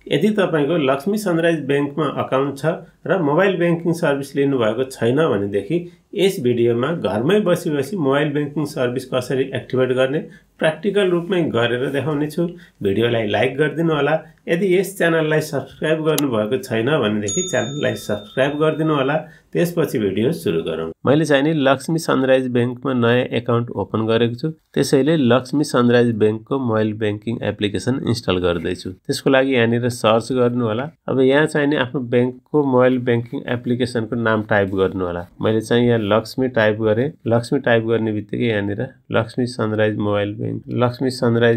यदि तपाईको Lakshmi sunrise बैंकमा account छ र मोबाइल बैंकिङ सर्भिस लिनु भएको छैन भनेदेखि यस भिडियोमा घरमै बसी मोबाइल बैंकिङ सर्भिस कसरी एक्टिभेट गर्ने प्र्याक्टिकल रूपमै गरेर देखाउने छु। भिडियोलाई लाइक गरिदिनु होला। यदि यस च्यानललाई सब्स्क्राइब गर्नुभएको छैन भनेदेखि च्यानललाई सब्स्क्राइब गरिदिनु होला। त्यसपछि भिडियो सुरु गरौँ। मैले चाहिँ नि लक्ष्मी सनराइज बैंकमा नयाँ अकाउन्ट ओपन गरेको छु। त्यसैले लक्ष्मी सनराइज बैंकको मोबाइल बैंकिङ एप्लिकेसन इन्स्टल गर्दै छु। त्यसको लागि यहाँनिर सर्च गर्नु होला। अब यहाँ चाहिँ नि आफ्नो बैंकको मोबाइल बैंकिङ एप्लिकेसनको नाम टाइप गर्नु होला। मैले चाहिँ यहाँ लक्ष्मी टाइप गरे। लक्ष्मी टाइप गर्ने बित्तिकै यहाँनिर Lakshmi sunrise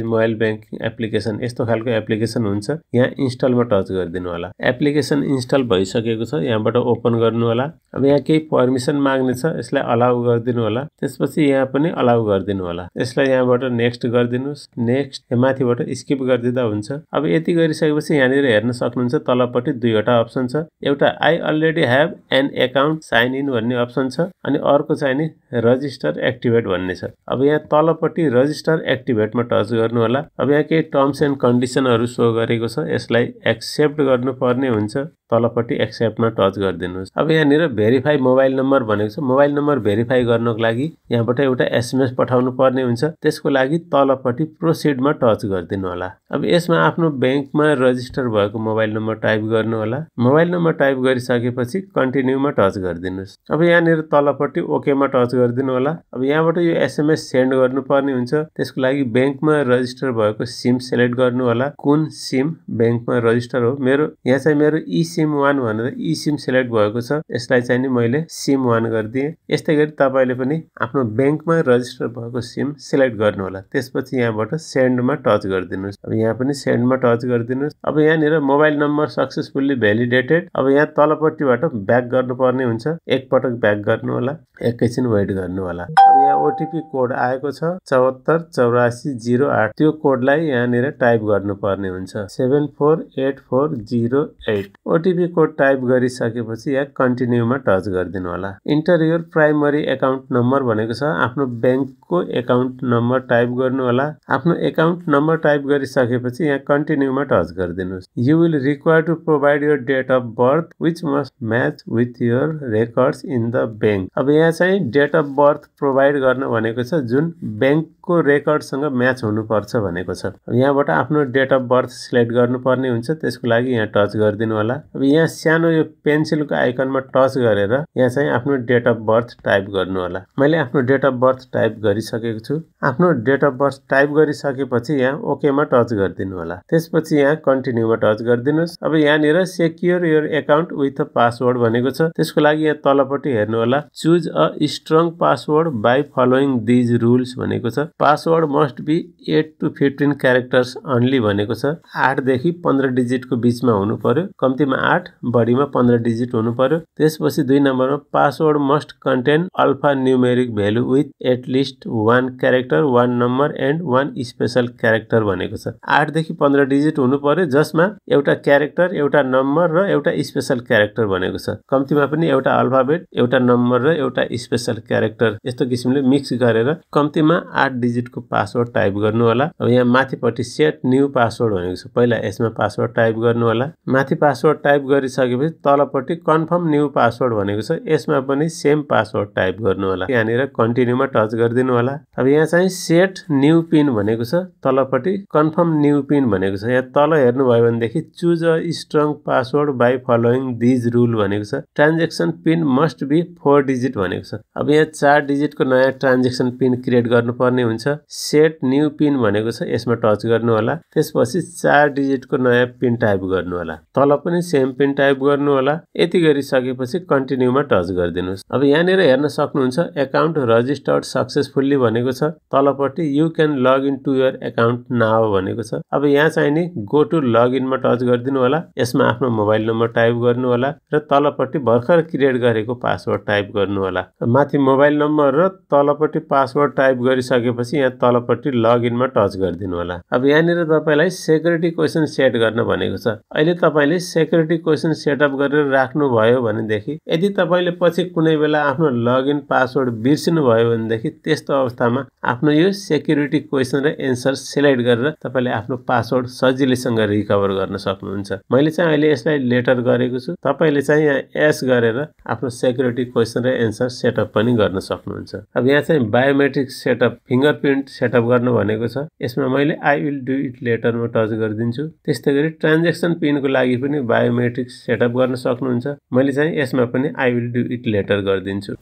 mobile banking application यस्तो खालको एप्लिकेसन हुन्छ। यहाँ इन्स्टलमा टच गरिदिनु होला। एप्लिकेसन इन्स्टल भइसकेको छ। यहाँबाट ओपन गर्नु होला। अब यहाँ केही पर्मिसन माग्ने छ, यसलाई अलाउ गरिदिनु होला। त्यसपछि यहाँ पनि अलाउ गरिदिनु होला। यसलाई यहाँबाट नेक्स्ट गरिदिनुस्। नेक्स्ट माथिबाट स्किप गरिदिँदा हुन्छ। अब यति गरिसकेपछि यहाँनिर हेर्न सक्नुहुन्छ तलपट्टि दुईवटा अप्सन छ। एउटा I already have an account sign in भन्ने अप्सन छ अनि अर्को चाहिँ नि रजिस्टर एक्टिभेट भन्ने छ। अब यहाँ तलपट्टि रजिस्टर एक्टिभेटमा टच गर्नु होला। अब यहाँ केही टर्म्स एन्ड कन्डिसनहरु शो गरेको छ। यसलाई एक्सेप्ट गर्नुपर्ने हुन्छ। तलपट्टि एक्सेप्टमा टच गरिदिनुस्। अब यहाँनिर भेरिफाई मोबाइल नम्बर भनेको छ। मोबाइल नम्बर भेरिफाई गर्नको लागि यहाँबाट एउटा एसएमएस पठाउनु पर्ने हुन्छ। त्यसको लागि तलपट्टि प्रोसिडमा टच गरिदिनु होला। अब यसमा आफ्नो बैंकमा रजिस्टर भएको मोबाइल नम्बर टाइप गर्नु होला। मोबाइल नम्बर टाइप गरिसकेपछि कन्टिन्यूमा टच गरिदिनुस्। अब यहाँनिर तलपट्टि ओकेमा टच गरिदिनु होला। अब यहाँबाट यो एसएमएस सेन्ड गर्नुपर्ने हुन्छ। त्यसको लागि बैंकमा रजिस्टर भएको सिम सिलेक्ट गर्नु होला। कुन सिम बैंकमा रजिस्टर हो? यहाँ चाहिँ मेरो सिम 1 भनेर सिम सिलेक्ट भएको छ। यसलाई चाहिँ नि मैले सिम 1 गरिदिए। यस्तै गरी तपाईले पनि आफ्नो बैंकमा रजिस्टर भएको सिम सिलेक्ट गर्नु होला। त्यसपछि यहाँबाट सेन्डमा टच गरिदिनुस्। अब यहाँ पनि सेन्डमा टच गरिदिनुस्। अब यहाँनिर मोबाइल नम्बर सक्सेसफुली भ्यालिडेटेड। अब यहाँ तलपट्टिबाट ब्याक गर्नुपर्ने हुन्छ। एक पटक ब्याक गर्नु होला। एकैछिन वेट गर्नु होला। अब यहाँ ओटीपी कोड आएको छ 748408। त्यो कोडलाई यहाँनिर टाइप गर्नुपर्ने हुन्छ 748408। ओटीपी कोड टाइप गरिसकेपछि यहाँ कन्टिन्यूमा टच गरिदिनु होला। Enter your primary account number भनेको छ। आफ्नो बैंकको अकाउन्ट नम्बर टाइप गर्नु होला। आफ्नो अकाउन्ट नम्बर टाइप गरिसकेपछि यहाँ कन्टिन्यूमा टच गरिदिनुस्। You will require to provide your date of birth which must match with your records in the bank. अब यहाँ चाहिँ डेट अफ बर्थ प्रोभाइड गर्न भनेको छ जुन बैंकको रेकर्डसँग म्याच हुनुपर्छ भनेको छ। यहाँबाट आफ्नो डेट अफ बर्थ सिलेक्ट गर्नुपर्ने हुन्छ। त्यसको लागि यहाँ टच गरिदिनु होला। अब यहाँ सानो यो पेन्सिलको आइकनमा टच गरेर यहाँ चाहिँ आफ्नो डेट अफ बर्थ टाइप गर्नु होला। मैले आफ्नो डेट अफ बर्थ टाइप गरिसकेको छु। आफ्नो डेट अफ बर्थ टाइप गरिसकेपछि यहाँ ओकेमा टच गरिदिनु होला। त्यसपछि यहाँ कन्टिन्यूमा टच गरिदिनुस्। अब यहाँनिर secure your account with a password भनेको छ। त्यसको लागि यहाँ तलपट्टि हेर्नु होला। Choose a strong password by following these rules भनेको छ। Password must be 8 to 15 characters only भनेको छ। 8 देखि 15 डिजिटको बीचमा हुनु पर्यो। कम्तीमा 8 बढीमा 15 डिजिट हुनु पर्यो। त्यसपछि 2 नम्बरमा password must contain alpha numeric value with at least 1 character 1 number and 1 special character भनेको छ। 8 देखि 15 डिजिट हुनु पर्यो जसमा एउटा क्यारेक्टर एउटा नम्बर र एउटा स्पेशल क्यारेक्टर भनेको छ। कम्तीमा पनि एउटा अल्फाबेट एउटा नम्बर र एउटा स्पेशल क्यारेक्टर यस्तो किसिमले मिक्स गरेर कम्तीमा 8 डिजिटको पासवर्ड टाइप गर्नु होला। अब यहाँ माथिपट्टि सेट न्यू पासवर्ड भनेको छ। पहिला यसमा पासवर्ड टाइप गर्नु होला। माथि पासवर्ड टाइप गरिसकेपछि तलपट्टि कन्फर्म न्यू पासवर्ड भनेको छ। यसमा पनि सेम पासवर्ड टाइप गर्नु होला। यहाँनिर कन्टिन्यूमा टच गरिदिनु होला। अब यहाँ चाहिँ सेट न्यू पिन भनेको छ। तलपट्टि कन्फर्म न्यू पिन भनेको छ। यहाँ तल हेर्नुभयो भनेदेखि choose a strong password by following these rule भनेको छ। Transaction pin must be 4 digit भनेको छ। अब यहाँ 4 डिजिटको नयाँ ट्रान्जेक्सन पिन क्रिएट गर्नुपर्ने हुन्छ। सेट न्यू पिन भनेको छ। यसमा टच गर्नु होला। त्यसपछि 4 डिजिटको नयाँ पिन टाइप गर्नु होला। तल पनि सेम पिन टाइप गर्नु होला। यति गरिसकेपछि कन्टिन्यूमा टच गरिदिनुस्। अब यहाँनिर हेर्न सक्नुहुन्छ अकाउन्ट रजिस्टर्ड सक्सेसफुल्ली भनेको छ। तलपट्टि you can log in to your account now भनेको छ। अब यहाँ चाहिँ नि गो टु लग इनमा टच गरिदिनु होला। यसमा आफ्नो मोबाइल नम्बर टाइप गर्नु होला र तलपट्टि भर्खर क्रिएट गरेको पासवर्ड टाइप गर्नु होला। माथि मोबाइल नम्बर र तलपट्टि पासवर्ड टाइप गरिसकेपछि यहाँ तलपट्टि लगइनमा टच गरिदिनु होला। अब यहाँनिर तपाईलाई सेक्युरिटी क्वेशन सेट गर्न भनेको छ। अहिले तपाईले सेक्युरिटी क्वेशन सेटअप गरेर राख्नु भयो भनेदेखि यदि तपाईले पछि कुनै बेला आफ्नो लगइन पासवर्ड बिर्सिनु भयो भनेदेखि त्यस्तो अवस्थामा आफ्नो यो सेक्युरिटी क्वेशन र एन्सर सिलेक्ट गरेर तपाईले आफ्नो पासवर्ड सजिलैसँग रिकभर गर्न सक्नुहुन्छ। मैले चाहिँ अहिले यसलाई लेटर गरेको छु। तपाईले चाहिँ यहाँ एस गरेर आफ्नो सेक्युरिटी क्वेशन र एन्सर सेटअप पनि गर्न सक्नुहुन्छ। अब यहाँ चाहिँ बायोमेट्रिक सेटअप फिंगरप्रिन्ट सेटअप गर्नु भनेको छ। यसमा मैले आई विल डु इट लेटरमा टच गरिदिन्छु। त्यस्तै गरी ट्रान्ज्याक्सन पिनको लागि पनि बायोमेट्रिक सेटअप गर्न सक्नुहुन्छ। मैले चाहिँ यसमा पनि I will do it later गरिदिन्छु।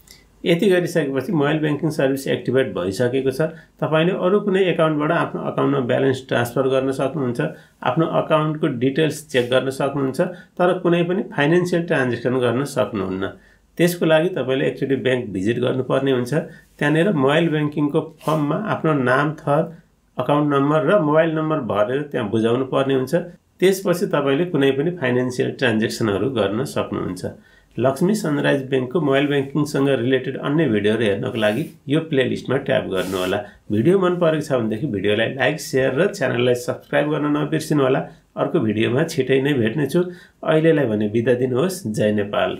यति गरिसकेपछि मोबाइल ब्याङ्किङ सर्भिस एक्टिभेट भइसकेको छ। तपाईले अरु कुनै एकाउन्टबाट आफ्नो अकाउन्टमा ब्यालेन्स ट्रान्सफर गर्न सक्नुहुन्छ, आफ्नो अकाउन्टको डिटेल्स चेक गर्न सक्नुहुन्छ, तर कुनै पनि फाइनान्शियल ट्रान्ज्याक्सन गर्न सक्नुहुन्न। त्यसको लागि तपाईले एकचोटी बैंक भिजिट गर्नुपर्ने हुन्छ। त्यहाँनेर मोबाइल ब्याङ्किङको फर्ममा आफ्नो नाम, थर, अकाउन्ट नम्बर र मोबाइल नम्बर भरेर त्यहाँ बुझाउनु पर्ने हुन्छ। त्यसपछि तपाईले कुनै पनि फाइनान्शियल ट्रान्ज्याक्सनहरु गर्न सक्नुहुन्छ। लक्ष्मी सनराइज बैंकको मोबाइल बैंकिङसँग रिलेटेड अन्य भिडियोहरु हेर्नको लागि यो प्लेलिस्टमा ट्याप गर्नु होला। भिडियो मन परेको छ भनेदेखि भिडियोलाई लाइक, शेयर र च्यानललाई सब्स्क्राइब गर्न नबिर्सिनु होला। अर्को भिडियोमा छिटै नै भेट्ने छु। अहिलेलाई भने बिदा दिनुहोस्। जय नेपाल।